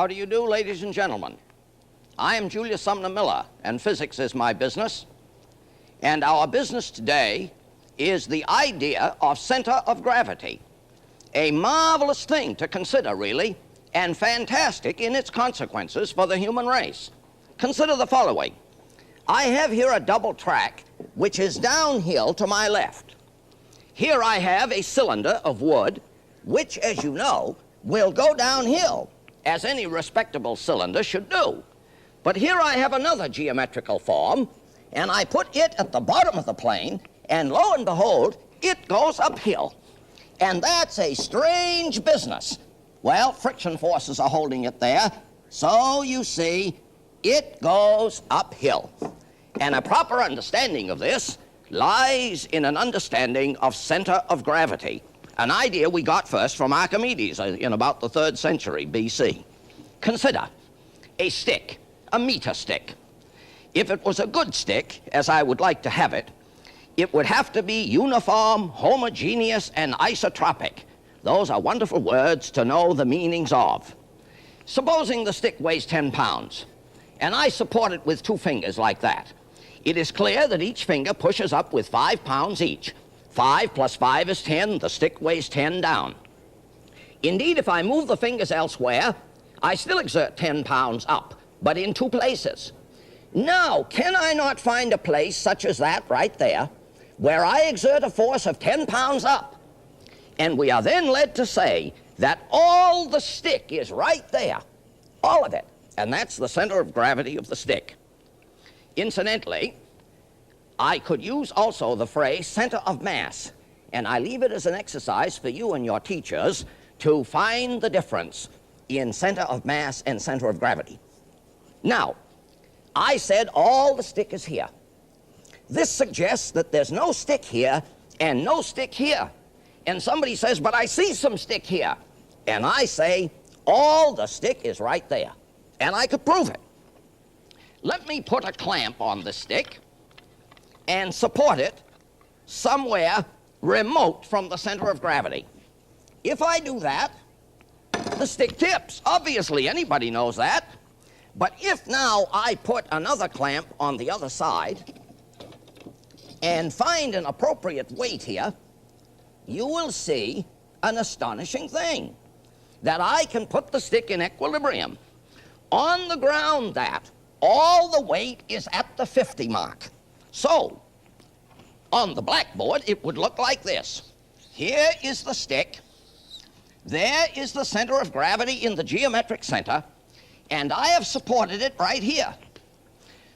How do you do, ladies and gentlemen? I am Julius Sumner Miller, and physics is my business. And our business today is the idea of center of gravity. A marvelous thing to consider, really, and fantastic in its consequences for the human race. Consider the following. I have here a double track which is downhill to my left. Here I have a cylinder of wood which, as you know, will go downhill, as any respectable cylinder should do. But here I have another geometrical form, and I put it at the bottom of the plane, and lo and behold, it goes uphill. And that's a strange business. Well, friction forces are holding it there, so you see, it goes uphill. And a proper understanding of this lies in an understanding of center of gravity, an idea we got first from Archimedes in about the 3rd century BC. Consider a stick, a meter stick. If it was a good stick, as I would like to have it, it would have to be uniform, homogeneous, and isotropic. Those are wonderful words to know the meanings of. Supposing the stick weighs 10 pounds, and I support it with 2 fingers like that. It is clear that each finger pushes up with 5 pounds each. 5 plus 5 is 10, the stick weighs 10 down. Indeed, if I move the fingers elsewhere, I still exert 10 pounds up, but in 2 places. Now, can I not find a place such as that right there, where I exert a force of 10 pounds up? And we are then led to say that all the stick is right there, all of it, and that's the center of gravity of the stick. Incidentally, I could use also the phrase center of mass, and I leave it as an exercise for you and your teachers to find the difference in center of mass and center of gravity. Now, I said all the stick is here. This suggests that there's no stick here and no stick here. And somebody says, but I see some stick here. And I say, all the stick is right there. And I could prove it. Let me put a clamp on the stick and support it somewhere remote from the center of gravity. If I do that, the stick tips. Obviously, anybody knows that. But if now I put another clamp on the other side and find an appropriate weight here, you will see an astonishing thing, that I can put the stick in equilibrium on the ground that all the weight is at the 50 mark. So, on the blackboard, it would look like this. Here is the stick. There is the center of gravity in the geometric center, and I have supported it right here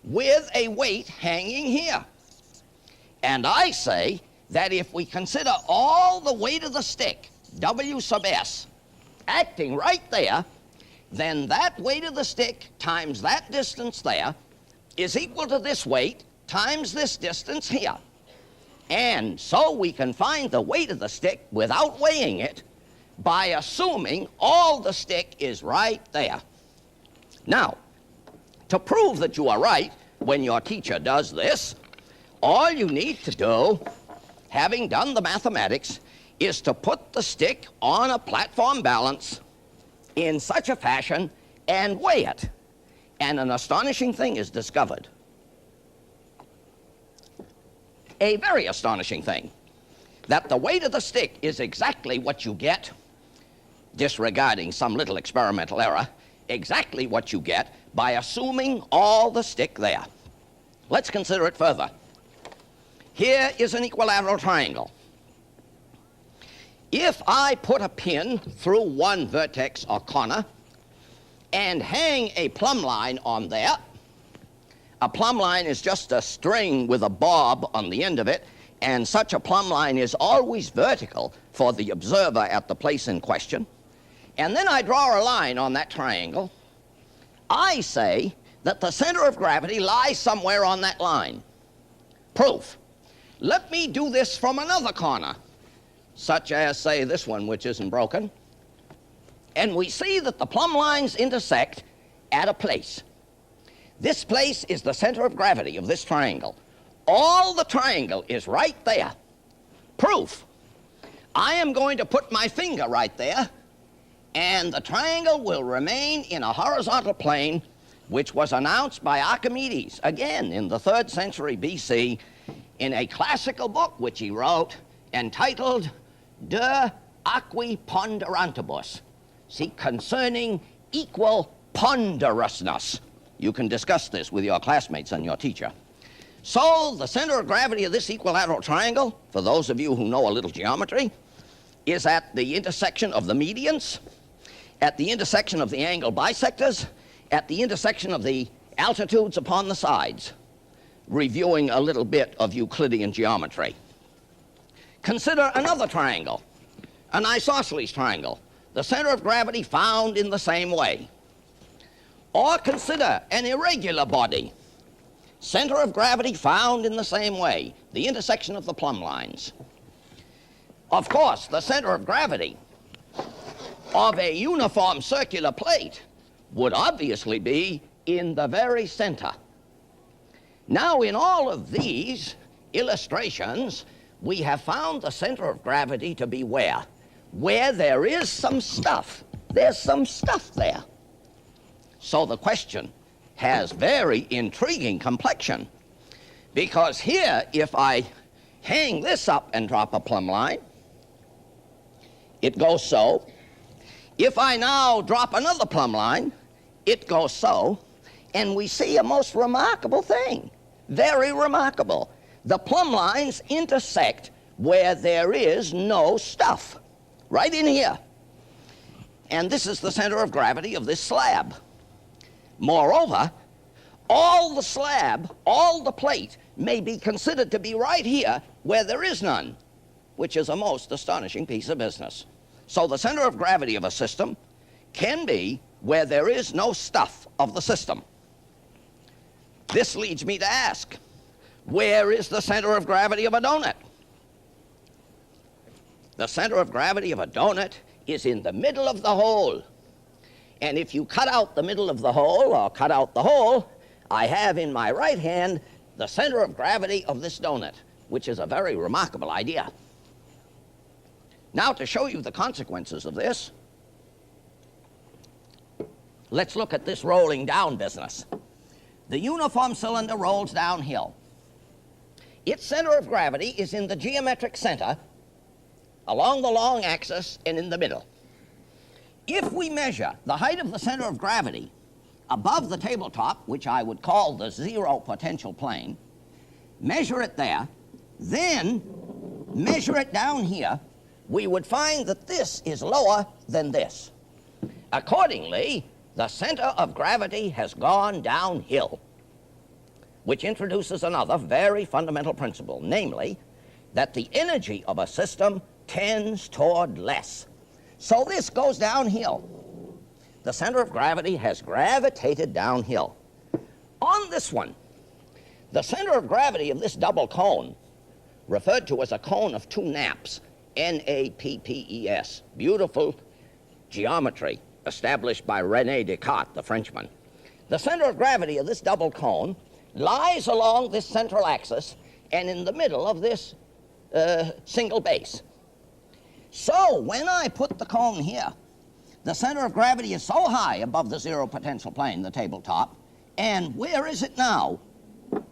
with a weight hanging here. And I say that if we consider all the weight of the stick, W sub S, acting right there, then that weight of the stick times that distance there is equal to this weight times this distance here. And so we can find the weight of the stick without weighing it by assuming all the stick is right there. Now, to prove that you are right when your teacher does this, all you need to do, having done the mathematics, is to put the stick on a platform balance in such a fashion and weigh it. And an astonishing thing is discovered. A very astonishing thing. That the weight of the stick is exactly what you get, disregarding some little experimental error, exactly what you get by assuming all the stick there. Let's consider it further. Here is an equilateral triangle. If I put a pin through one vertex or corner and hang a plumb line on there, a plumb line is just a string with a bob on the end of it, and such a plumb line is always vertical for the observer at the place in question, and then I draw a line on that triangle, I say that the center of gravity lies somewhere on that line. Proof. Let me do this from another corner, such as, say, this one, which isn't broken. And we see that the plumb lines intersect at a place. This place is the center of gravity of this triangle. All the triangle is right there. Proof. I am going to put my finger right there and the triangle will remain in a horizontal plane, which was announced by Archimedes, again in the 3rd century BC, in a classical book which he wrote entitled De Aqui Ponderantibus, see, concerning equal ponderousness. You can discuss this with your classmates and your teacher. So the center of gravity of this equilateral triangle, for those of you who know a little geometry, is at the intersection of the medians, at the intersection of the angle bisectors, at the intersection of the altitudes upon the sides, reviewing a little bit of Euclidean geometry. Consider another triangle, an isosceles triangle, the center of gravity found in the same way. Or consider an irregular body, center of gravity found in the same way, the intersection of the plumb lines. Of course, the center of gravity of a uniform circular plate would obviously be in the very center. Now, in all of these illustrations, we have found the center of gravity to be where? Where there is some stuff. There's some stuff there. So the question has very intriguing complexion, because here, if I hang this up and drop a plumb line, it goes so. If I now drop another plumb line, it goes so, and we see a most remarkable thing, very remarkable. The plumb lines intersect where there is no stuff, right in here. And this is the center of gravity of this slab. Moreover, all the slab, all the plate, may be considered to be right here where there is none, which is a most astonishing piece of business. So the center of gravity of a system can be where there is no stuff of the system. This leads me to ask, where is the center of gravity of a donut? The center of gravity of a donut is in the middle of the hole. And if you cut out the middle of the hole, or cut out the hole, I have in my right hand the center of gravity of this donut, which is a very remarkable idea. Now, to show you the consequences of this, let's look at this rolling down business. The uniform cylinder rolls downhill. Its center of gravity is in the geometric center, along the long axis and in the middle. If we measure the height of the center of gravity above the tabletop, which I would call the zero potential plane, measure it there, then measure it down here, we would find that this is lower than this. Accordingly, the center of gravity has gone downhill, which introduces another very fundamental principle, namely that the energy of a system tends toward less. So this goes downhill. The center of gravity has gravitated downhill. On this one, the center of gravity of this double cone, referred to as a cone of two naps, N-A-P-P-E-S, beautiful geometry established by René Descartes, the Frenchman. The center of gravity of this double cone lies along this central axis and in the middle of this single base. So when I put the cone here, the center of gravity is so high above the zero potential plane, the tabletop, and where is it now?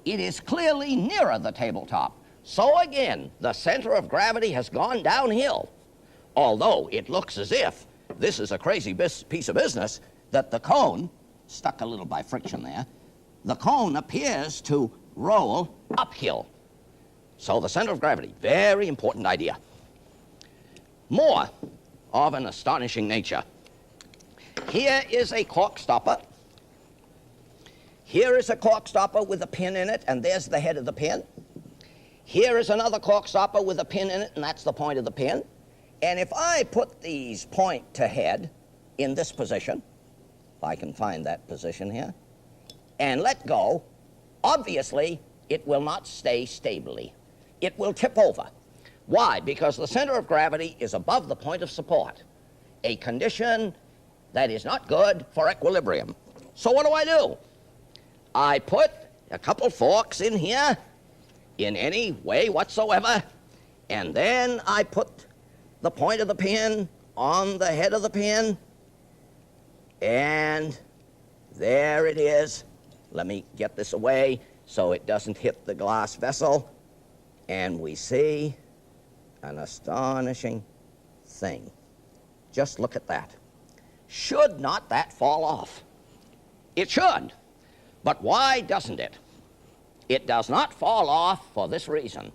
It is clearly nearer the tabletop. So again, the center of gravity has gone downhill, although it looks as if this is a crazy piece of business, that the cone, stuck a little by friction there, the cone appears to roll uphill. So the center of gravity, very important idea. More of an astonishing nature. Here is a cork stopper. Here is a cork stopper with a pin in it, and there's the head of the pin. Here is another cork stopper with a pin in it, and that's the point of the pin. And if I put these point to head in this position, if I can find that position here, and let go, obviously it will not stay stably. It will tip over. Why? Because the center of gravity is above the point of support, a condition that is not good for equilibrium. So what do? I put a couple forks in here, in any way whatsoever, and then I put the point of the pin on the head of the pin, And there it is. Let me get this away so it doesn't hit the glass vessel. And we see an astonishing thing. Just look at that. Should not that fall off? It should. But why doesn't it? It does not fall off for this reason.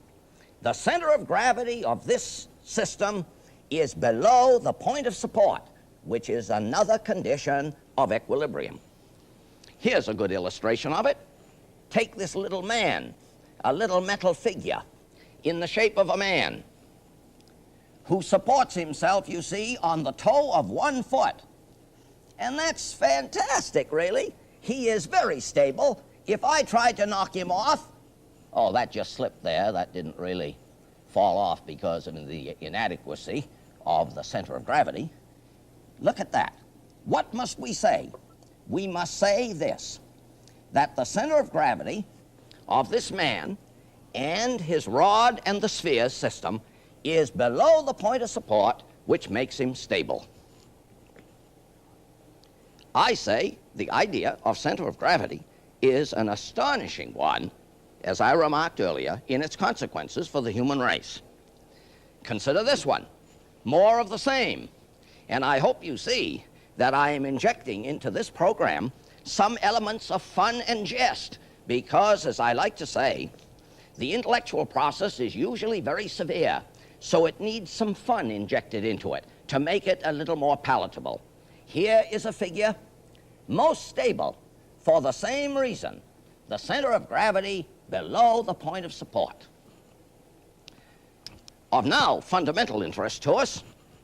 The center of gravity of this system is below the point of support, which is another condition of equilibrium. Here's a good illustration of it. Take this little man, a little metal figure in the shape of a man who supports himself, you see, on the toe of one foot. And that's fantastic, really. He is very stable. If I tried to knock him off, oh, that just slipped there. That didn't really fall off because of the inadequacy of the center of gravity. Look at that. What must we say? We must say this, that the center of gravity of this man and his rod and the sphere system is below the point of support, which makes him stable. I say the idea of center of gravity is an astonishing one, as I remarked earlier, in its consequences for the human race. Consider this one, more of the same. And I hope you see that I am injecting into this program some elements of fun and jest, because, as I like to say, the intellectual process is usually very severe, so it needs some fun injected into it to make it a little more palatable. Here is a figure most stable for the same reason, the center of gravity below the point of support. Of now fundamental interest to us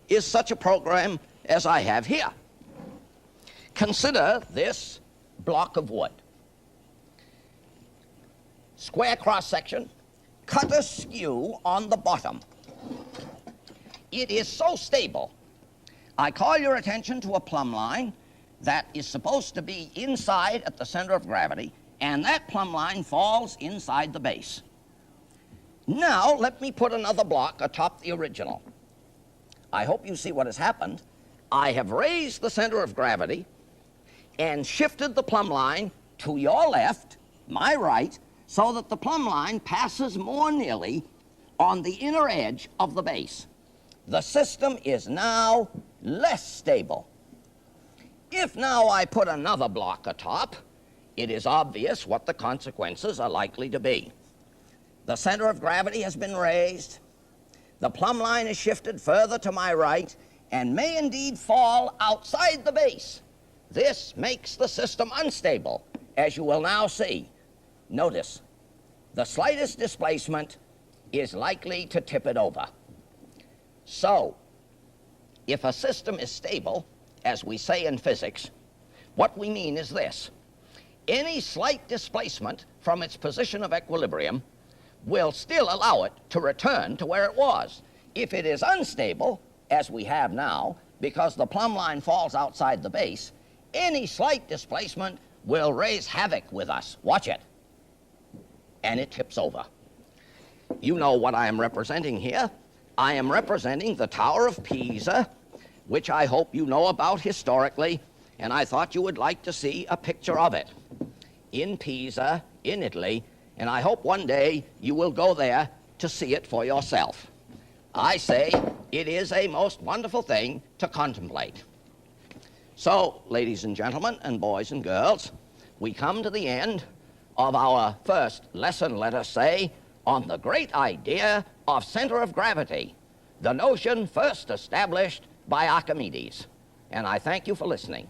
is such a program as I have here. Consider this block of wood. Square cross-section, cut askew on the bottom. It is so stable. I call your attention to a plumb line that is supposed to be inside at the center of gravity, and that plumb line falls inside the base. Now, let me put another block atop the original. I hope you see what has happened. I have raised the center of gravity and shifted the plumb line to your left, my right, so that the plumb line passes more nearly on the inner edge of the base. The system is now less stable. If now I put another block atop, it is obvious what the consequences are likely to be. The center of gravity has been raised, the plumb line is shifted further to my right, and may indeed fall outside the base. This makes the system unstable, as you will now see. Notice, the slightest displacement is likely to tip it over. So, if a system is stable, as we say in physics, what we mean is this. Any slight displacement from its position of equilibrium will still allow it to return to where it was. If it is unstable, as we have now, because the plumb line falls outside the base, any slight displacement will raise havoc with us. Watch it. And it tips over. You know what I am representing here. I am representing the Tower of Pisa, which I hope you know about historically, and I thought you would like to see a picture of it. In Pisa, in Italy, and I hope one day you will go there to see it for yourself. I say it is a most wonderful thing to contemplate. So, ladies and gentlemen, and boys and girls, we come to the end of our first lesson, let us say, on the great idea of center of gravity, the notion first established by Archimedes. And I thank you for listening.